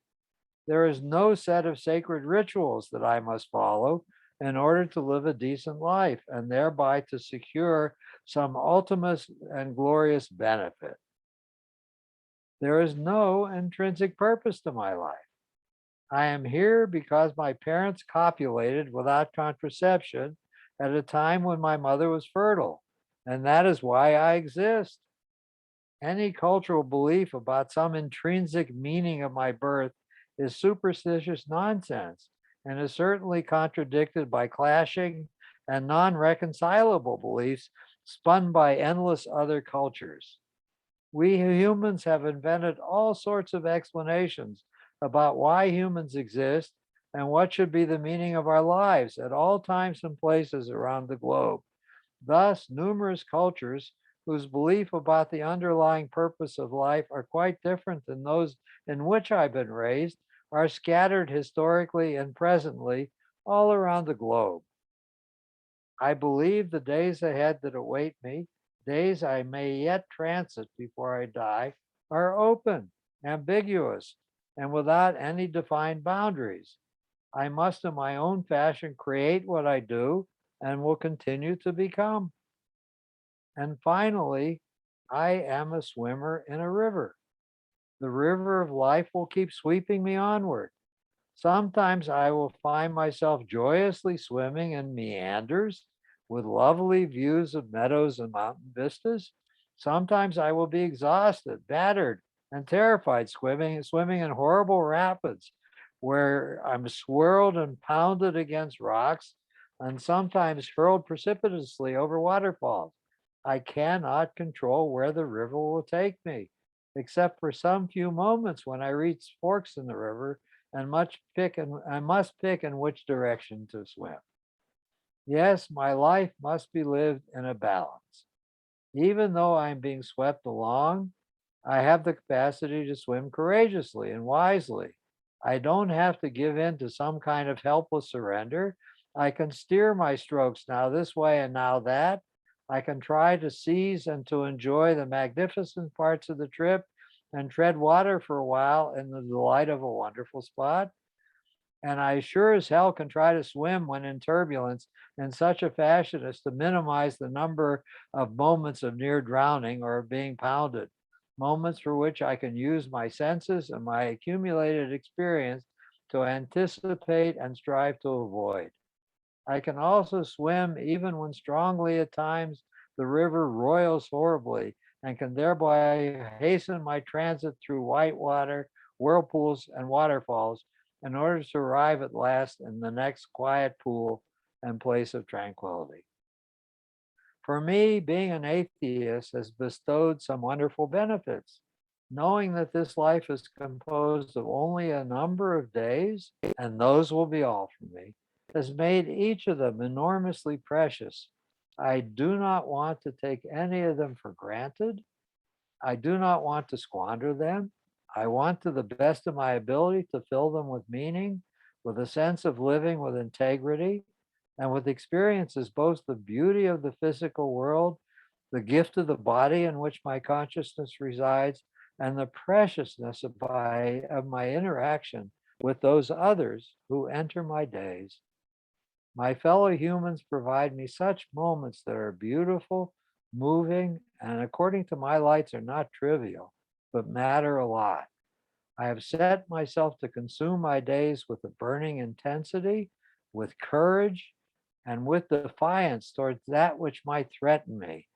There is no set of sacred rituals that I must follow in order to live a decent life and thereby to secure some ultimate and glorious benefit. There is no intrinsic purpose to my life. I am here because my parents copulated without contraception at a time when my mother was fertile, and that is why I exist. Any cultural belief about some intrinsic meaning of my birth is superstitious nonsense and is certainly contradicted by clashing and non reconcilable beliefs spun by endless other cultures. We humans have invented all sorts of explanations about why humans exist and what should be the meaning of our lives at all times and places around the globe. Thus, numerous cultures whose belief about the underlying purpose of life are quite different than those in which I've been raised are scattered historically and presently all around the globe. I believe the days ahead that await me, days I may yet transit before I die, are open, ambiguous, and without any defined boundaries. I must, in my own fashion, create what I do and will continue to become. And finally, I am a swimmer in a river. The river of life will keep sweeping me onward. Sometimes I will find myself joyously swimming in meanders with lovely views of meadows and mountain vistas. Sometimes I will be exhausted, battered, and terrified swimming in horrible rapids where I'm swirled and pounded against rocks and sometimes hurled precipitously over waterfalls. I cannot control where the river will take me, except for some few moments when I reach forks in the river and I must pick in which direction to swim. Yes, my life must be lived in a balance. Even though I'm being swept along, I have the capacity to swim courageously and wisely. I don't have to give in to some kind of helpless surrender. I can steer my strokes now this way and now that. I can try to seize and to enjoy the magnificent parts of the trip and tread water for a while in the delight of a wonderful spot. And I sure as hell can try to swim when in turbulence in such a fashion as to minimize the number of moments of near drowning or of being pounded, moments for which I can use my senses and my accumulated experience to anticipate and strive to avoid. I can also swim even when strongly at times the river roils horribly and can thereby hasten my transit through white water, whirlpools, and waterfalls in order to arrive at last in the next quiet pool and place of tranquility. For me, being an atheist has bestowed some wonderful benefits. Knowing that this life is composed of only a number of days, and those will be all for me, has made each of them enormously precious. I do not want to take any of them for granted. I do not want to squander them. I want to the best of my ability to fill them with meaning, with a sense of living with integrity, and with experiences both the beauty of the physical world, the gift of the body in which my consciousness resides, and the preciousness of my interaction with those others who enter my days. My fellow humans provide me such moments that are beautiful, moving, and according to my lights are not trivial, but matter a lot. I have set myself to consume my days with a burning intensity, with courage, and with defiance towards that which might threaten me.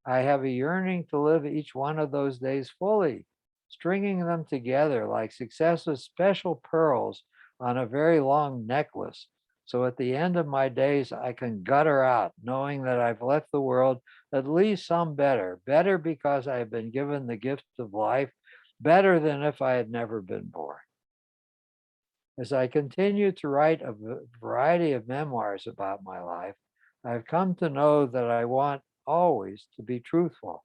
I have a yearning to live each one of those days fully, stringing them together like successive special pearls on a very long necklace. So at the end of my days, I can gutter out, knowing that I've left the world at least some better, better because I have been given the gift of life, better than if I had never been born. As I continue to write a variety of memoirs about my life, I've come to know that I want always to be truthful.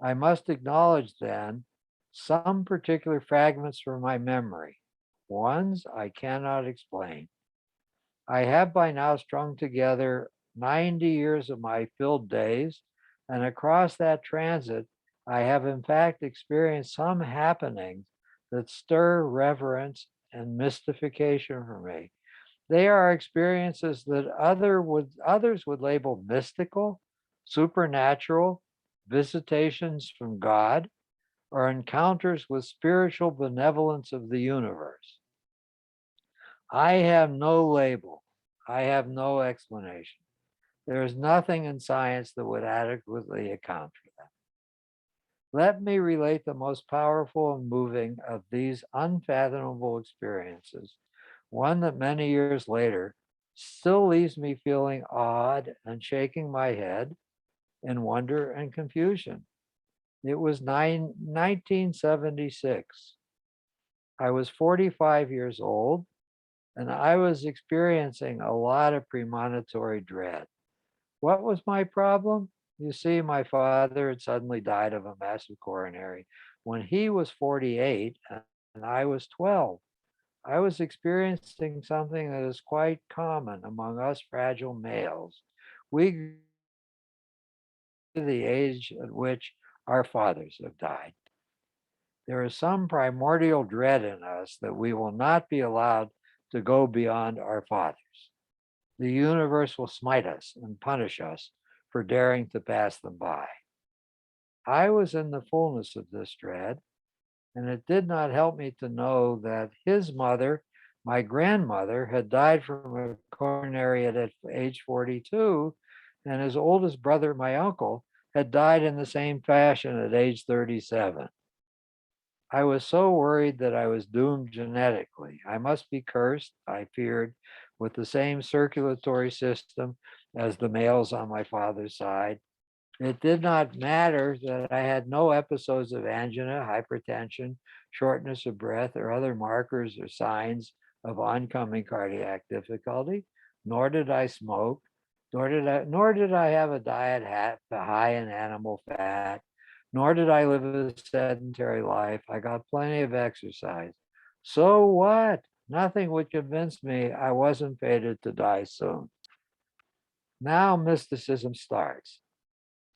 I must acknowledge then some particular fragments from my memory, ones I cannot explain. I have by now strung together 90 years of my filled days, and across that transit, I have in fact experienced some happenings that stir reverence and mystification for me. They are experiences that others would label mystical, supernatural, visitations from God, or encounters with spiritual benevolence of the universe. I have no label. I have no explanation. There is nothing in science that would adequately account for them. Let me relate the most powerful and moving of these unfathomable experiences, one that many years later still leaves me feeling awed and shaking my head in wonder and confusion. It was 1976. I was 45 years old and I was experiencing a lot of premonitory dread. What was my problem? You see, my father had suddenly died of a massive coronary when he was 48 and I was 12. I was experiencing something that is quite common among us fragile males. We the age at which our fathers have died. There is some primordial dread in us that we will not be allowed to go beyond our fathers. The universe will smite us and punish us for daring to pass them by. I was in the fullness of this dread, and it did not help me to know that his mother, my grandmother, had died from a coronary at age 42, and his oldest brother, my uncle, had died in the same fashion at age 37. I was so worried that I was doomed genetically. I must be cursed, I feared, with the same circulatory system as the males on my father's side. It did not matter that I had no episodes of angina, hypertension, shortness of breath, or other markers or signs of oncoming cardiac difficulty, nor did I smoke, nor did I have a diet high in animal fat, nor did I live a sedentary life. I got plenty of exercise. So what? Nothing would convince me I wasn't fated to die soon. Now mysticism starts.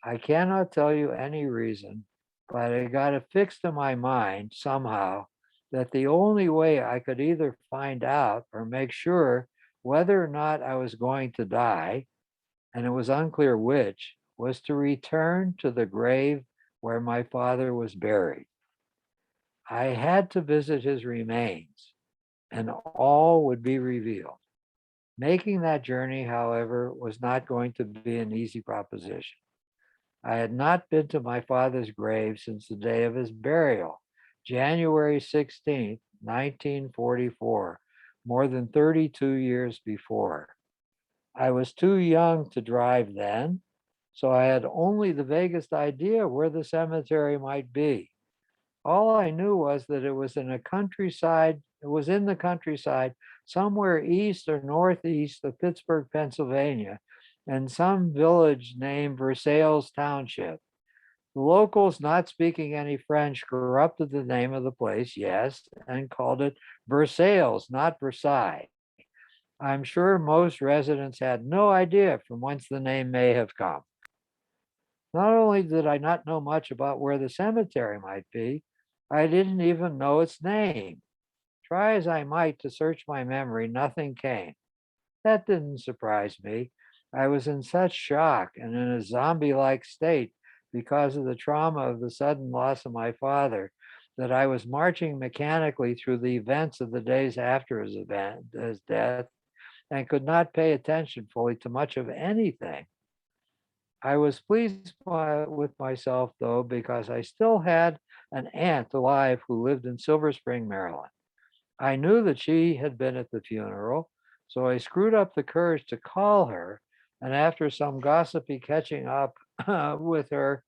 I cannot tell you any reason, but I got it fixed in my mind somehow that the only way I could either find out or make sure whether or not I was going to die, and it was unclear which, was to return to the grave where my father was buried. I had to visit his remains, and all would be revealed. Making that journey, however, was not going to be an easy proposition. I had not been to my father's grave since the day of his burial, January 16th, 1944, more than 32 years before. I was too young to drive then, so I had only the vaguest idea where the cemetery might be. All I knew was that it was in the countryside, somewhere east or northeast of Pittsburgh, Pennsylvania, and some village named Versailles Township. The locals, not speaking any French, corrupted the name of the place, yes, and called it Versailles, not Versailles. I'm sure most residents had no idea from whence the name may have come. Not only did I not know much about where the cemetery might be, I didn't even know its name. Try as I might to search my memory, nothing came. That didn't surprise me. I was in such shock and in a zombie-like state because of the trauma of the sudden loss of my father that I was marching mechanically through the events of the days after his death, and could not pay attention fully to much of anything. I was pleased with myself, though, because I still had an aunt alive who lived in Silver Spring, Maryland. I knew that she had been at the funeral, so I screwed up the courage to call her. And after some gossipy catching up with her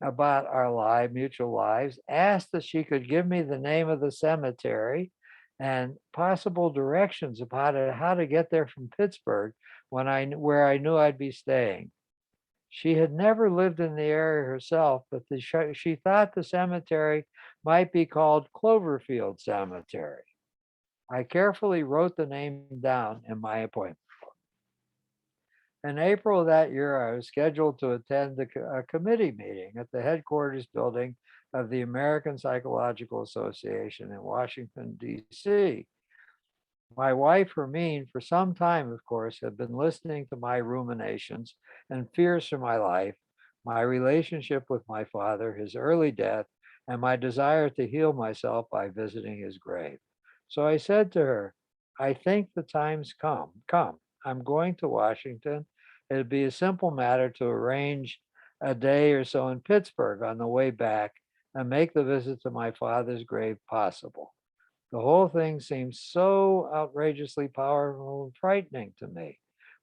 about our mutual lives, asked that she could give me the name of the cemetery and possible directions about how to get there from Pittsburgh where I knew I'd be staying. She had never lived in the area herself, but she thought the cemetery might be called Cloverfield Cemetery. I carefully wrote the name down in my appointment. In April of that year, I was scheduled to attend a committee meeting at the headquarters building of the American Psychological Association in Washington, D.C. My wife, Hermine, for some time, of course, had been listening to my ruminations and fears for my life, my relationship with my father, his early death, and my desire to heal myself by visiting his grave. So I said to her, I think the time's come. Come. I'm going to Washington. It'd be a simple matter to arrange a day or so in Pittsburgh on the way back and make the visit to my father's grave possible. The whole thing seems so outrageously powerful and frightening to me.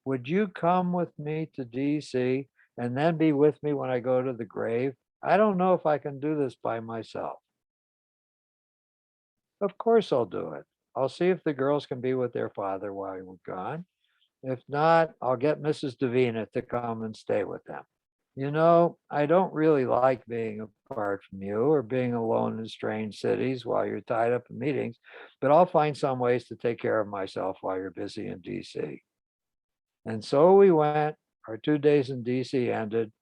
Would you come with me to DC and then be with me when I go to the grave? I don't know if I can do this by myself. Of course I'll do it. I'll see if the girls can be with their father while we're gone. If not, I'll get Mrs. Davina to come and stay with them. You know, I don't really like being apart from you or being alone in strange cities while you're tied up in meetings, but I'll find some ways to take care of myself while you're busy in DC. And so we went. Our 2 days in DC ended,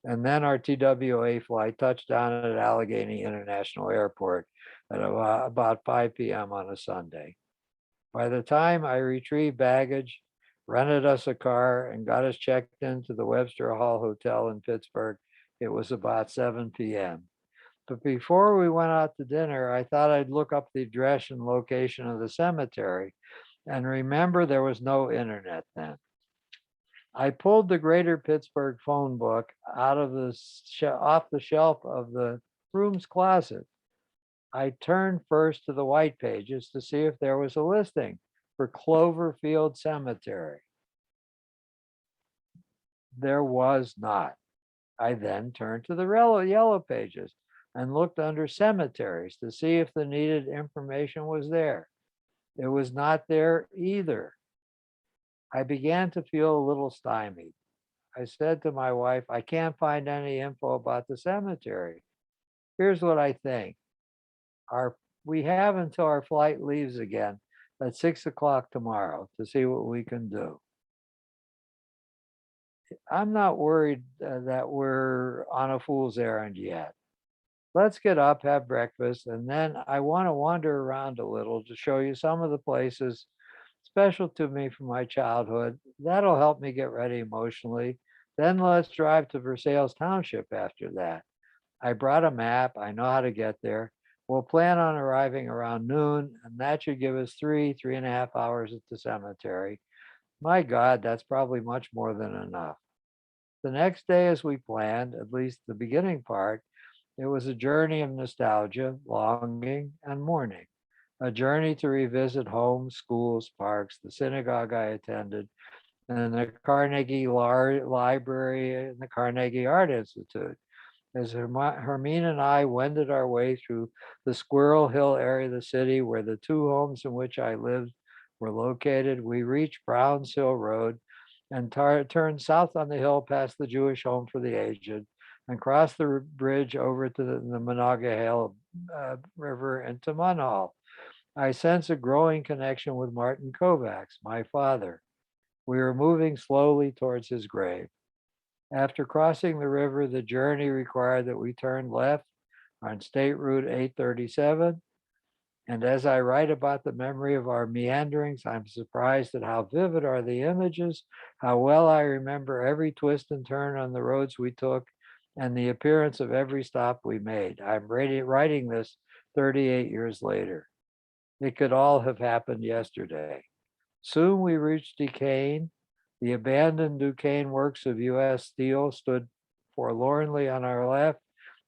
and then our TWA flight touched down at Allegheny International Airport at about 5 p.m. on a Sunday. By the time I retrieved baggage, rented us a car, and got us checked into the Webster Hall Hotel in Pittsburgh, it was about 7 p.m. But before we went out to dinner, I thought I'd look up the address and location of the cemetery. And remember, there was no internet then. I pulled the Greater Pittsburgh phone book out of off the shelf of the room's closet. I turned first to the white pages to see if there was a listing for Cloverfield Cemetery. There was not. I then turned to the yellow pages and looked under cemeteries to see if the needed information was there. It was not there either. I began to feel a little stymied. I said to my wife, I can't find any info about the cemetery. Here's what I think. We have until our flight leaves again at 6 o'clock tomorrow to see what we can do. I'm not worried that we're on a fool's errand yet. Let's get up, have breakfast, and then I want to wander around a little to show you some of the places special to me from my childhood. That'll help me get ready emotionally. Then let's drive to Versailles Township after that. I brought a map. I know how to get there. We'll plan on arriving around noon, and that should give us 3.5 hours at the cemetery. My God, that's probably much more than enough. The next day, as we planned, at least the beginning part, it was a journey of nostalgia, longing, and mourning. A journey to revisit homes, schools, parks, the synagogue I attended, and the Carnegie Library and the Carnegie Art Institute. As Hermine and I wended our way through the Squirrel Hill area of the city where the two homes in which I lived were located, we reached Browns Hill Road and turned south on the hill past the Jewish Home for the Aged and crossed the bridge over to the Monongahela River into Munhall. I sense a growing connection with Martin Kovacs, my father. We were moving slowly towards his grave. After crossing the river, the journey required that we turn left on State Route 837 And as I write about the memory of our meanderings, I'm surprised at how vivid are the images, how well I remember every twist and turn on the roads we took, and the appearance of every stop we made. I'm writing this 38 years later. It could all have happened yesterday. Soon we reached Duquesne. The abandoned Duquesne works of U.S. Steel stood forlornly on our left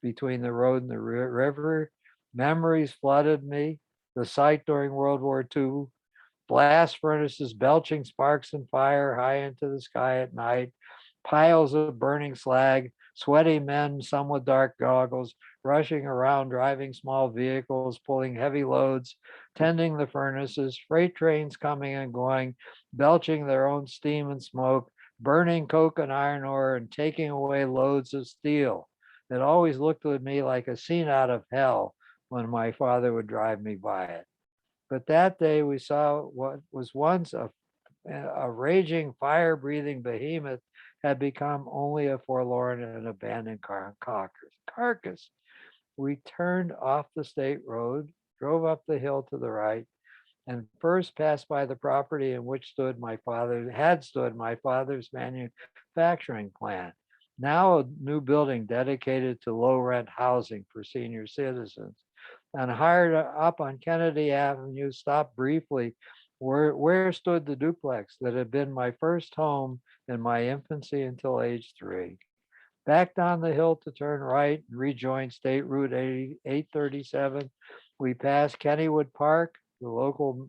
between the road and the river. Memories flooded me. The site during World War II, blast furnaces belching sparks and fire high into the sky at night, piles of burning slag, sweaty men, some with dark goggles, rushing around, driving small vehicles, pulling heavy loads, tending the furnaces, freight trains coming and going, belching their own steam and smoke, burning coke and iron ore, and taking away loads of steel. It always looked to me like a scene out of hell when my father would drive me by it. But that day we saw what was once a raging, fire breathing behemoth had become only a forlorn and abandoned carcass. We turned off the state road, drove up the hill to the right, and first passed by the property in which had stood my father's manufacturing plant. Now a new building dedicated to low rent housing for senior citizens. And hired up on Kennedy Avenue, stopped briefly where stood the duplex that had been my first home in my infancy until age 3. Back down the hill to turn right and rejoin State Route 837. We passed Kennywood Park, the local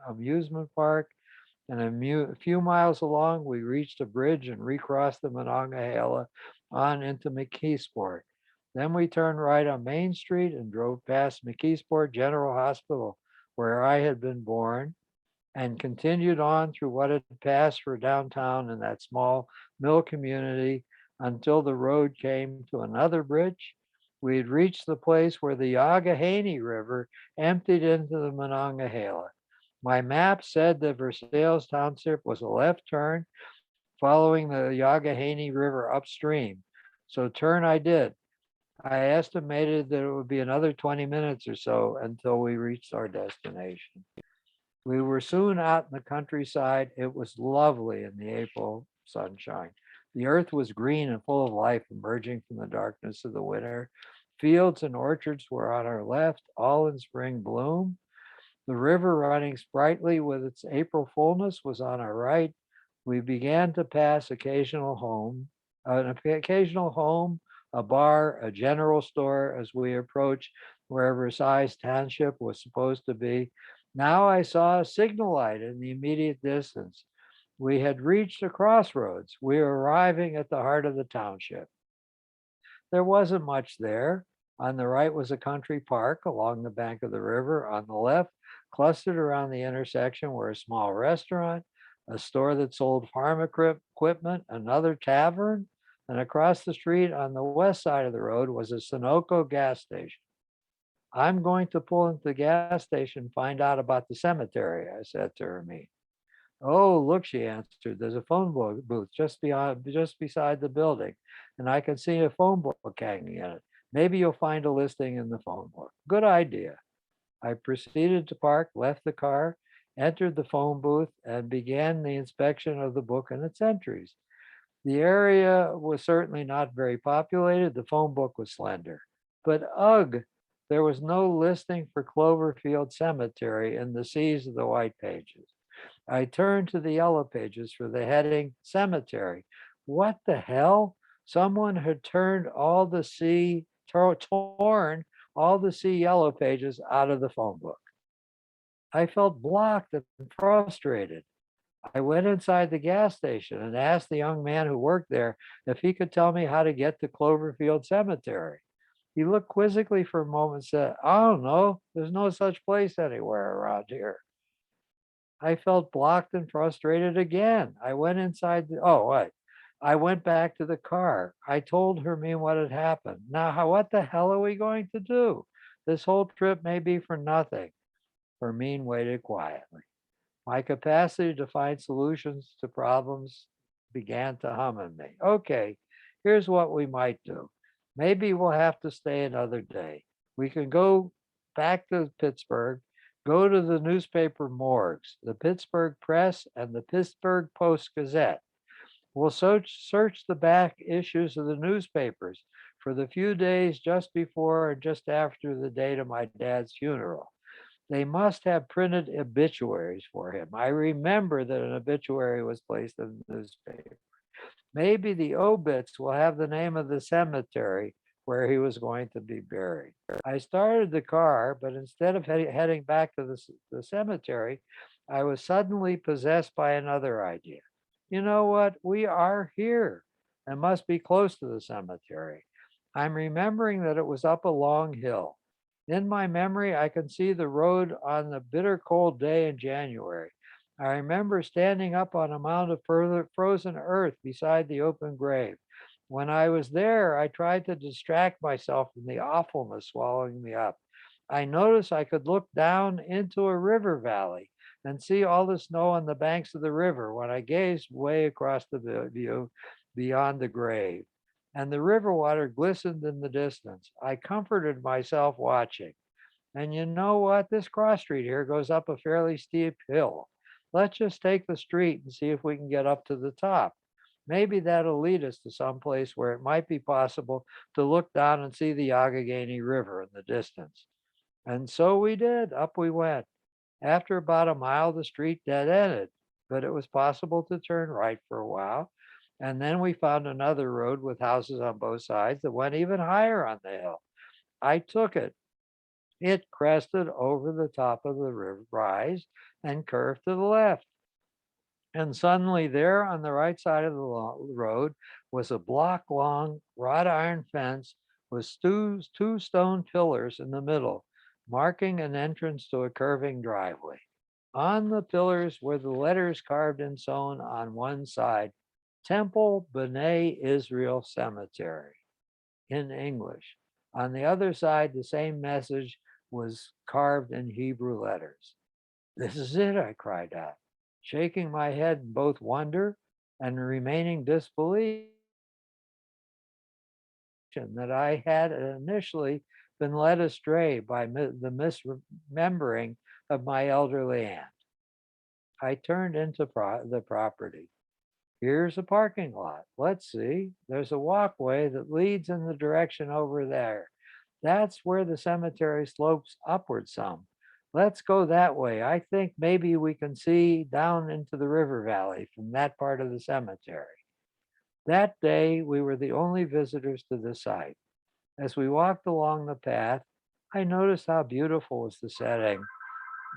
amusement park, and a few miles along, we reached a bridge and recrossed the Monongahela on into McKeesport. Then we turned right on Main Street and drove past McKeesport General Hospital, where I had been born, and continued on through what had passed for downtown in that small mill community until the road came to another bridge. We had reached the place where the Yagahaney River emptied into the Monongahela. My map said that Versailles Township was a left turn following the Yagahaney River upstream. So turn I did. I estimated that it would be another 20 minutes or so until we reached our destination. We were soon out in the countryside. It was lovely in the April sunshine. The earth was green and full of life emerging from the darkness of the winter. Fields and orchards were on our left, all in spring bloom. The river running sprightly with its April fullness was on our right. We began to pass an occasional home, a bar, a general store as we approached where Versailles Township was supposed to be. Now I saw a signal light in the immediate distance. We had reached a crossroads. We were arriving at the heart of the township. There wasn't much there. On the right was a country park along the bank of the river. On the left, clustered around the intersection, were a small restaurant, a store that sold farm equipment, another tavern, and across the street on the west side of the road was a Sunoco gas station. I'm going to pull into the gas station, find out about the cemetery, I said to Hermine. Oh, look, she answered, there's a phone booth just beside the building, and I can see a phone book hanging in it. Maybe you'll find a listing in the phone book. Good idea. I proceeded to park, left the car, entered the phone booth, and began the inspection of the book and its entries. The area was certainly not very populated. The phone book was slender. But ugh, there was no listing for Cloverfield Cemetery in the seas of the white pages. I turned to the yellow pages for the heading cemetery. What the hell? Someone had torn all the C yellow pages out of the phone book. I felt blocked and frustrated. I went inside the gas station and asked the young man who worked there if he could tell me how to get to Cloverfield Cemetery. He looked quizzically for a moment and said, I don't know. There's no such place anywhere around here. I felt blocked and frustrated again. I went I went back to the car. I told Hermine what had happened. Now, what the hell are we going to do? This whole trip may be for nothing. Hermine waited quietly. My capacity to find solutions to problems began to hum in me. Okay, here's what we might do. Maybe we'll have to stay another day. We can go back to Pittsburgh, go to the newspaper morgues, the Pittsburgh Press and the Pittsburgh Post Gazette. We'll search the back issues of the newspapers for the few days just before and just after the date of my dad's funeral. They must have printed obituaries for him. I remember that an obituary was placed in the newspaper. Maybe the obits will have the name of the cemetery where he was going to be buried. I started the car, but instead of heading back to the cemetery, I was suddenly possessed by another idea. You know what? We are here and must be close to the cemetery. I'm remembering that it was up a long hill. In my memory, I can see the road on the bitter cold day in January. I remember standing up on a mound of frozen earth beside the open grave. When I was there, I tried to distract myself from the awfulness swallowing me up. I noticed I could look down into a river valley and see all the snow on the banks of the river when I gazed way across the view beyond the grave. And the river water glistened in the distance. I comforted myself watching. And you know what? This cross street here goes up a fairly steep hill. Let's just take the street and see if we can get up to the top. Maybe that'll lead us to some place where it might be possible to look down and see the Allegheny River in the distance. And so we did. Up we went. After about a mile, the street dead ended, but it was possible to turn right for a while. And then we found another road with houses on both sides that went even higher on the hill. I took it. It crested over the top of the rise and curved to the left. And suddenly, there on the right side of the road was a block long wrought iron fence with two stone pillars in the middle, marking an entrance to a curving driveway. On the pillars were the letters carved and sewn on one side, Temple B'nai Israel Cemetery in English. On the other side, the same message was carved in Hebrew letters. This is it, I cried out, shaking my head in both wonder and remaining disbelief that I had initially been led astray by the misremembering of my elderly aunt. I turned into the property. Here's a parking lot. Let's see. There's a walkway that leads in the direction over there. That's where the cemetery slopes upward some. Let's go that way. I think maybe we can see down into the river valley from that part of the cemetery. That day, we were the only visitors to the site. As we walked along the path, I noticed how beautiful was the setting.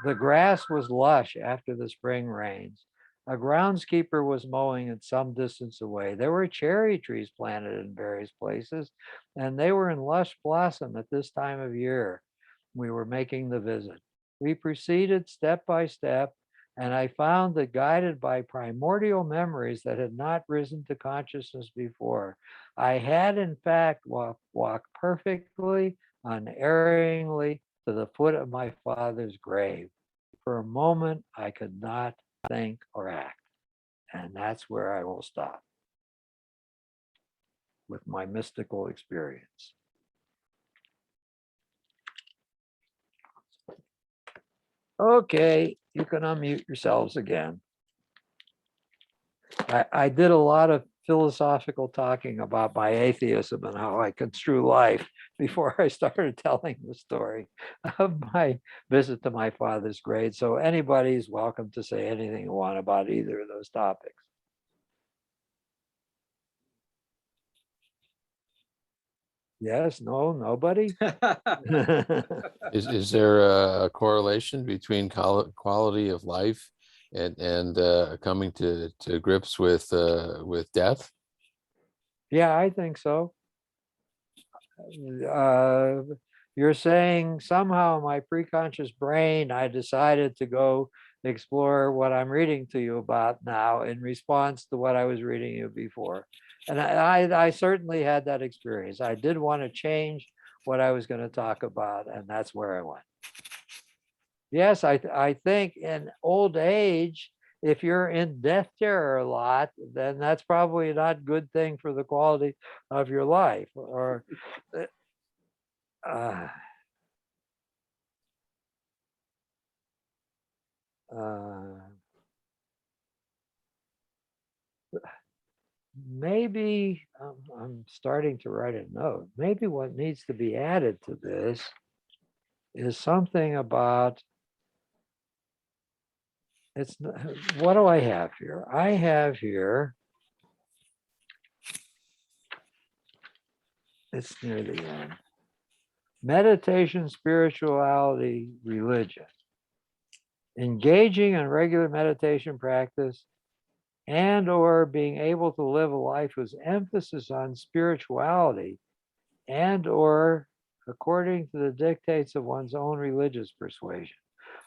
The grass was lush after the spring rains. A groundskeeper was mowing it some distance away. There were cherry trees planted in various places, and they were in lush blossom at this time of year. We were making the visit. We proceeded step by step, and I found that guided by primordial memories that had not risen to consciousness before, I had in fact walked perfectly, unerringly to the foot of my father's grave. For a moment, I could not think or act. And that's where I will stop with my mystical experience. Okay, you can unmute yourselves again. I did a lot of philosophical talking about my atheism and how I construe life before I started telling the story of my visit to my father's grave. So anybody's welcome to say anything you want about either of those topics. Yes, no, nobody? Is there a correlation between quality of life and coming to grips with death? Yeah, I think so. You're saying somehow my preconscious brain, I decided to go explore what I'm reading to you about now in response to what I was reading you before. And I certainly had that experience. I did want to change what I was going to talk about, and that's where I went. Yes, I think in old age, if you're in death terror a lot, then that's probably not a good thing for the quality of your life. Or Maybe I'm starting to write a note. Maybe what needs to be added to this is something about what do I have here? I have here, it's near the end. Meditation, spirituality, religion. Engaging in regular meditation practice and or being able to live a life with emphasis on spirituality and or according to the dictates of one's own religious persuasion.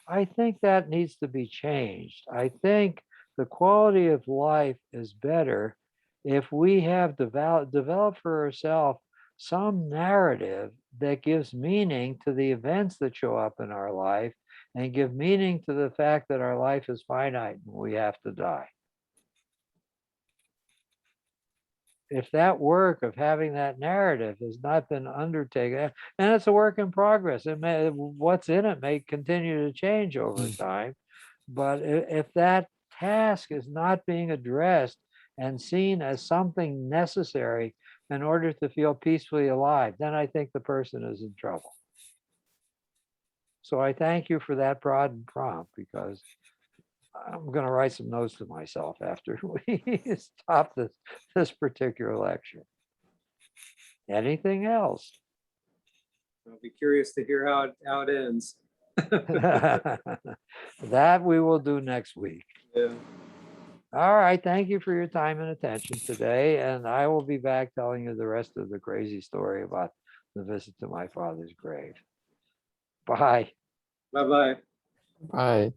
I think that needs to be changed. I think the quality of life is better if we have developed for ourselves some narrative that gives meaning to the events that show up in our life and give meaning to the fact that our life is finite and we have to die. If that work of having that narrative has not been undertaken, and it's a work in progress, what's in it may continue to change over time. But if that task is not being addressed and seen as something necessary in order to feel peacefully alive, then I think the person is in trouble. So I thank you for that broad and prompt, because I'm going to write some notes to myself after we stop this particular lecture. Anything else? I'll be curious to hear how it ends. That we will do next week. Yeah. All right. Thank you for your time and attention today. And I will be back telling you the rest of the crazy story about the visit to my father's grave. Bye. Bye-bye. Bye.